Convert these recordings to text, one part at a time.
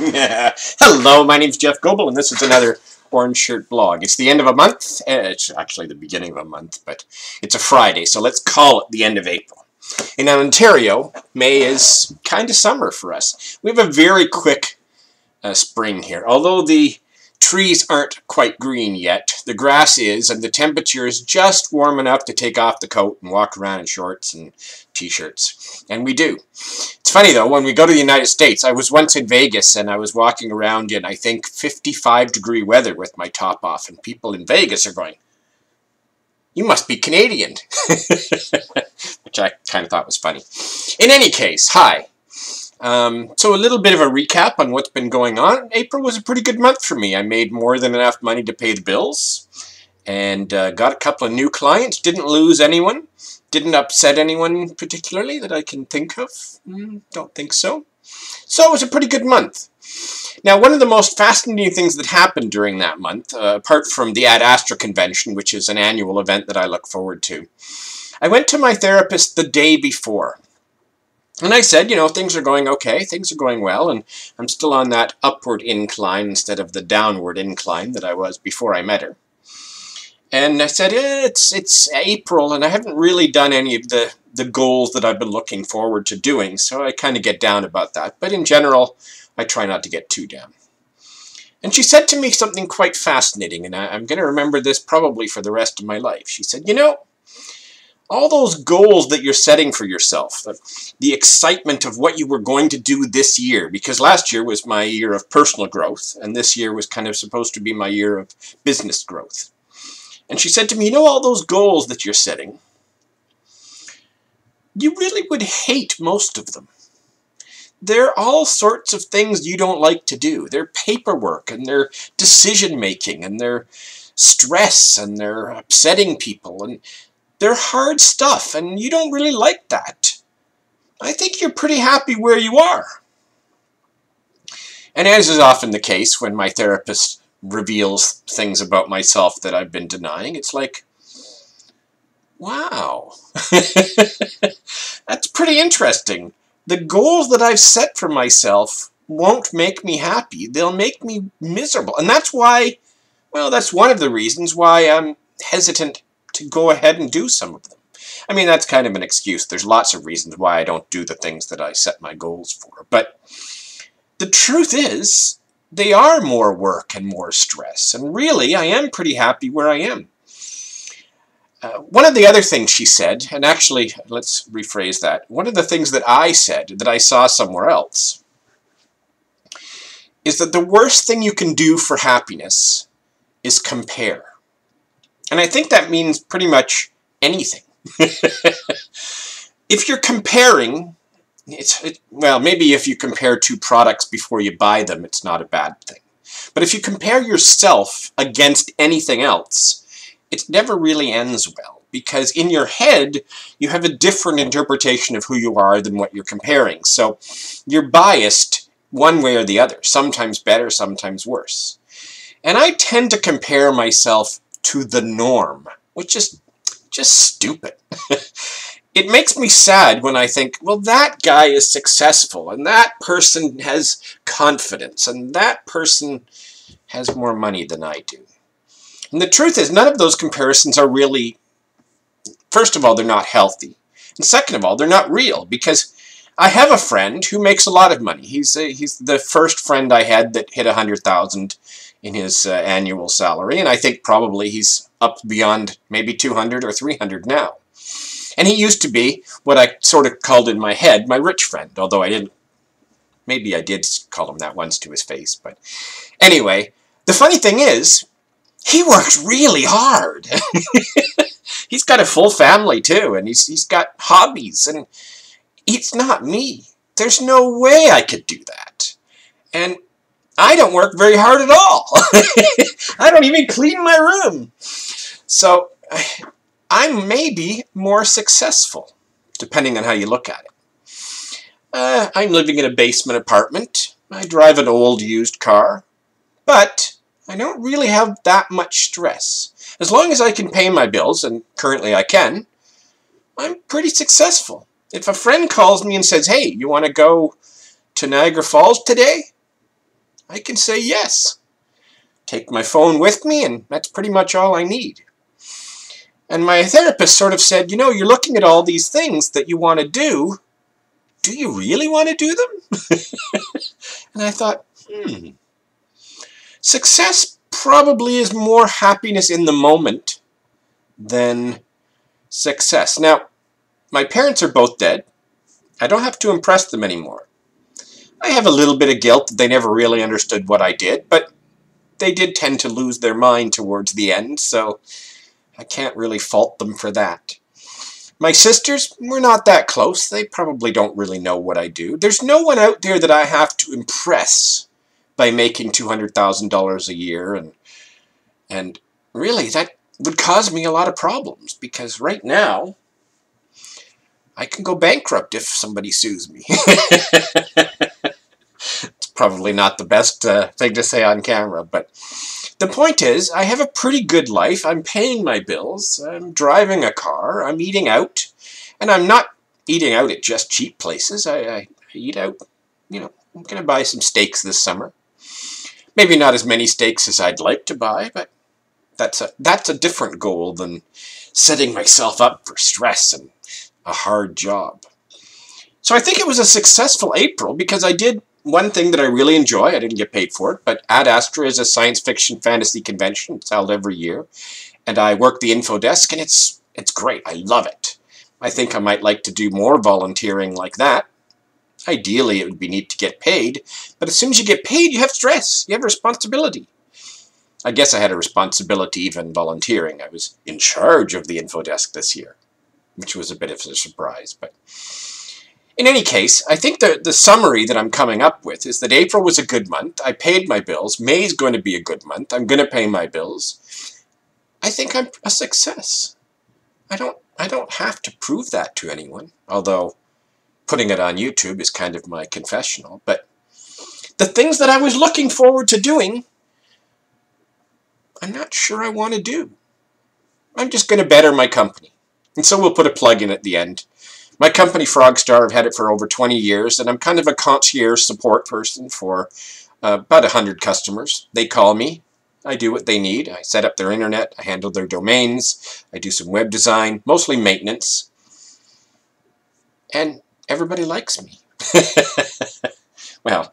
Hello, my name's Jeff Goebel, and this is another Orange Shirt blog. It's the end of a month. It's actually the beginning of a month, but it's a Friday, so let's call it the end of April. In Ontario, May is kind of summer for us. We have a very quick spring here. Although the trees aren't quite green yet, the grass is, and the temperature is just warm enough to take off the coat and walk around in shorts and t-shirts. And we do. It's funny though, when we go to the United States, I was once in Vegas and I was walking around in, I think, 55-degree weather with my top off, and people in Vegas are going, "You must be Canadian," which I kind of thought was funny. In any case, hi. So a little bit of a recap on what's been going on. April was a pretty good month for me. I made more than enough money to pay the bills and got a couple of new clients. Didn't lose anyone. Didn't upset anyone particularly that I can think of. Don't think so. So it was a pretty good month. Now, one of the most fascinating things that happened during that month, apart from the Ad Astra convention, which is an annual event that I look forward to, I went to my therapist the day before. And I said, you know, things are going okay, things are going well, and I'm still on that upward incline instead of the downward incline that I was before I met her. And I said, it's April, and I haven't really done any of the goals that I've been looking forward to doing, so I kind of get down about that. But in general, I try not to get too down. And she said to me something quite fascinating, and I'm going to remember this probably for the rest of my life. She said, you know, all those goals that you're setting for yourself, the excitement of what you were going to do this year, because last year was my year of personal growth, and this year was kind of supposed to be my year of business growth. And she said to me, you know, all those goals that you're setting, you really would hate most of them. They're all sorts of things you don't like to do. They're paperwork, and they're decision-making, and they're stress, and they're upsetting people, and they're hard stuff, and you don't really like that. I think you're pretty happy where you are. And as is often the case when my therapist reveals things about myself that I've been denying, it's like, wow, that's pretty interesting. The goals that I've set for myself won't make me happy. They'll make me miserable. And that's why, well, that's one of the reasons why I'm hesitant to go ahead and do some of them. I mean, that's kind of an excuse. There's lots of reasons why I don't do the things that I set my goals for. But the truth is, they are more work and more stress. And really, I am pretty happy where I am. One of the other things she said, and actually, let's rephrase that. One of the things that I said that I saw somewhere else is that the worst thing you can do for happiness is compare. And I think that means pretty much anything. If you're comparing, well, maybe if you compare two products before you buy them, it's not a bad thing. But if you compare yourself against anything else, it never really ends well. Because in your head, you have a different interpretation of who you are than what you're comparing. So you're biased one way or the other, sometimes better, sometimes worse. And I tend to compare myself to the norm, which is just stupid. It makes me sad when I think, well, that guy is successful, and that person has confidence, and that person has more money than I do. And the truth is, none of those comparisons are really, first of all, they're not healthy. And second of all, they're not real, because I have a friend who makes a lot of money. He's the first friend I had that hit 100,000 in his annual salary, and I think probably he's up beyond maybe 200 or 300 now. And he used to be what I sort of called in my head my rich friend, although I didn't, maybe I did call him that once to his face. But anyway, the funny thing is, he works really hard. He's got a full family too, and he's got hobbies, and it's not me. There's no way I could do that. And I don't work very hard at all. I don't even clean my room. So I'm maybe more successful, depending on how you look at it. I'm living in a basement apartment. I drive an old used car. But I don't really have that much stress. As long as I can pay my bills, and currently I can, I'm pretty successful. If a friend calls me and says, hey, you want to go to Niagara Falls today? I can say yes. Take my phone with me, and that's pretty much all I need. And my therapist sort of said, you know, you're looking at all these things that you want to do. Do you really want to do them? And I thought, success probably is more happiness in the moment than success. Now, my parents are both dead. I don't have to impress them anymore. I have a little bit of guilt that they never really understood what I did, but they did tend to lose their mind towards the end, so I can't really fault them for that. My sisters, we're not that close. They probably don't really know what I do. There's no one out there that I have to impress by making $200,000 a year, and really that would cause me a lot of problems, because right now I can go bankrupt if somebody sues me. It's probably not the best thing to say on camera, but the point is, I have a pretty good life. I'm paying my bills, I'm driving a car, I'm eating out, and I'm not eating out at just cheap places. I eat out, you know, I'm going to buy some steaks this summer. Maybe not as many steaks as I'd like to buy, but that's a different goal than setting myself up for stress and a hard job. So I think it was a successful April because I did one thing that I really enjoy. I didn't get paid for it, but Ad Astra is a science fiction fantasy convention. It's held every year, and I work the info desk, and it's great. I love it. I think I might like to do more volunteering like that. Ideally, it would be neat to get paid, but as soon as you get paid, you have stress. You have responsibility. I guess I had a responsibility even volunteering. I was in charge of the info desk this year, which was a bit of a surprise, but in any case, I think the summary that I'm coming up with is that April was a good month. I paid my bills. May's going to be a good month. I'm going to pay my bills. I think I'm a success. I don't have to prove that to anyone, although putting it on YouTube is kind of my confessional. But the things that I was looking forward to doing, I'm not sure I want to do. I'm just going to better my company. And so we'll put a plug in at the end. My company, Frogstar, I've had it for over 20 years, and I'm kind of a concierge support person for about 100 customers. They call me. I do what they need. I set up their internet. I handle their domains. I do some web design, mostly maintenance. And everybody likes me. Well,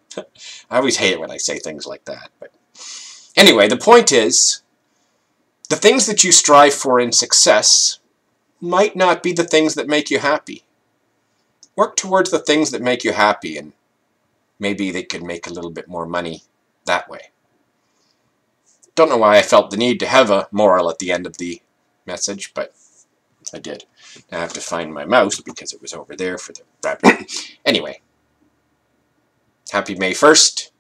I always hate it when I say things like that. But anyway, the point is, the things that you strive for in success might not be the things that make you happy. Work towards the things that make you happy, and maybe they could make a little bit more money that way. Don't know why I felt the need to have a moral at the end of the message, but I did. Now I have to find my mouse because it was over there for the rabbit. Anyway, happy May 1st,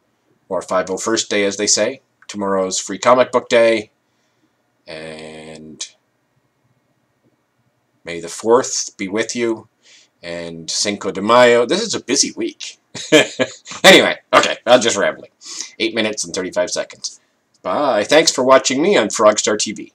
or 501st Day as they say. Tomorrow's Free Comic Book Day, and May the 4th be with you. And Cinco de Mayo. This is a busy week. Anyway, okay, I'm just rambling. 8 minutes and 35 seconds. Bye. Thanks for watching me on Frogstar TV.